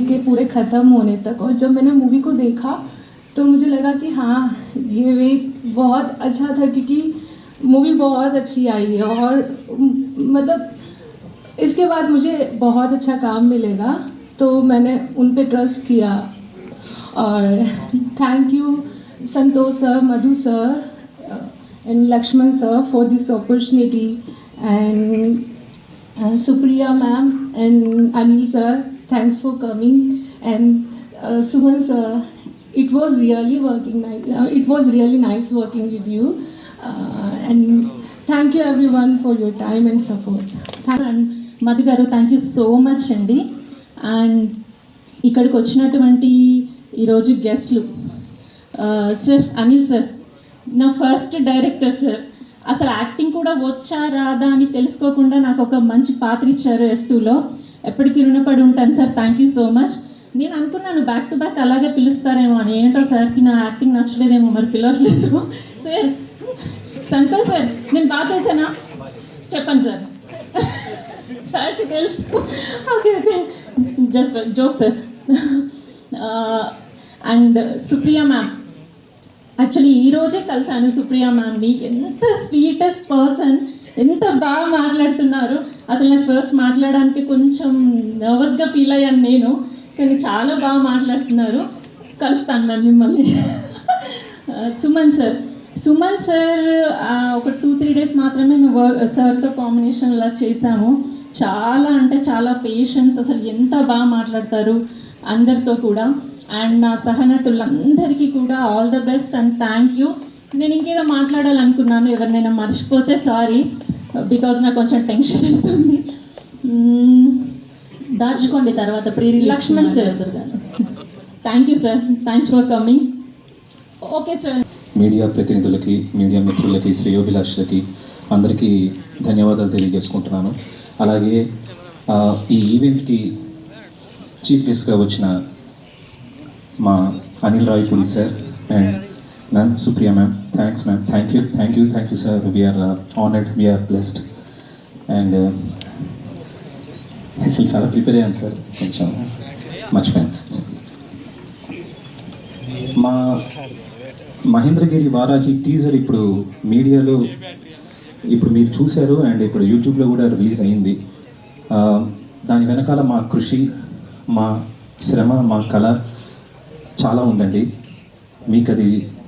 के पूरे ख़त्म होने तक। और जब मैंने मूवी को देखा तो मुझे लगा कि हाँ, ये वे बहुत अच्छा था, क्योंकि मूवी बहुत अच्छी आई है। और मतलब इसके बाद मुझे बहुत अच्छा काम मिलेगा, तो मैंने उन पे ट्रस्ट किया। और thank you Santosh sir, Madhu sir and Lakshman sir for this opportunity, and Supriya ma'am and Anil sir, thanks for coming. And Suman sir, it was really nice working with you. And thank you everyone for your time and support. And Madhu గారు, thank you so much అండి. And ఇక్కడికి వచ్చినటువంటి ఈరోజు గెస్ట్లు, sir Anil sir, నా first director sir. అసలు acting కూడా వచ్చా రాదా అని తెలుసుకోకుండా నాకు ఒక మంచి పాత్ర ఇచ్చారు F2లో. ఎప్పటికీ రుణపడి ఉంటాను sir. Thank you so much. నేను అనుకున్నాను బ్యాక్ టు బ్యాక్ అలాగే పిలుస్తారేమో అని. ఏంటో సార్కి నా యాక్టింగ్ నచ్చలేదేమో, మరి పిలవట్లేదు. సార్ సంతోష్ సార్, నేను బాగా చేశానా చెప్పండి సార్. సార్కి తెలుసు. Okay okay, just joke sir. And Supriya ma'am, actually ఈరోజే కలిసాను సుప్రియ మ్యామ్ని. ఎంత స్వీటెస్ట్ పర్సన్, ఎంత బాగా మాట్లాడుతున్నారు. అసలు నాకు ఫస్ట్ మాట్లాడడానికి కొంచెం నర్వస్గా ఫీల్ అయ్యాను నేను, కానీ చాలా బాగా మాట్లాడుతున్నారు. కలుస్తాను మ్యామ్ మిమ్మల్ని. సుమన్ సార్ ఒక 2-3 డేస్ మాత్రమే మేము సార్తో కాంబినేషన్లా చేసాము. చాలా అంటే చాలా పేషెన్స్, అసలు ఎంత బాగా మాట్లాడతారు అందరితో కూడా. అండ్ నా సహనటులందరికీ కూడా all the best and thank you. నేను ఇంకేదో మాట్లాడాలనుకున్నాను, ఎవరినైనా మర్చిపోతే సారీ, బికాజ్ నాకు కొంచెం టెన్షన్ అవుతుంది. దాచుకోండి తర్వాత pre release. Lakshman sir, thank you sir, thanks for coming. Okay sir. Media ప్రతినిధులకి, మీడియా మిత్రులకి, శ్రేయోభిలాషులకి అందరికీ ధన్యవాదాలు తెలియజేసుకుంటున్నాను. అలాగే ఈ ఈవెంట్కి చీఫ్ గెస్ట్గా వచ్చిన మా Anil Rayapudi sir and ma'am Supriya ma'am, thanks ma'am. Thank you sir. We're honoured, we're blessed. And అసలు చాలా ప్రిపేర్ అయ్యాను సార్, కొంచెం మర్చిపోయాను. మా మహేంద్రగిరి వారాహి టీజర్ ఇప్పుడు మీడియాలో ఇప్పుడు మీరు చూశారు, అండ్ ఇప్పుడు యూట్యూబ్లో కూడా రిలీజ్ అయింది. దాని వెనకాల మా కృషి, మా శ్రమ, మా కళ చాలా ఉందండి. మీకు అది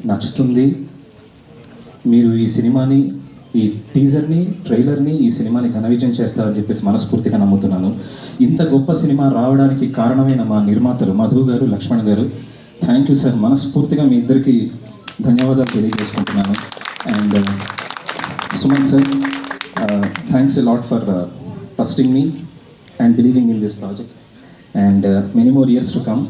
నచ్చుతుంది. మీరు ఈ సినిమాని, ఈ టీజర్ని, ట్రైలర్ని, ఈ సినిమాని ఘన విజయం చేస్తారని చెప్పేసి మనస్ఫూర్తిగా నమ్ముతున్నాను. ఇంత గొప్ప సినిమా రావడానికి కారణమైన మా నిర్మాతలు మధు గారు, లక్ష్మణ్ గారు, థ్యాంక్ యూ సార్. మనస్ఫూర్తిగా మీ ఇద్దరికి ధన్యవాదాలు తెలియజేసుకుంటున్నాను. And Suman sir, thanks a lot for trusting me and believing in this project, and many more years to come.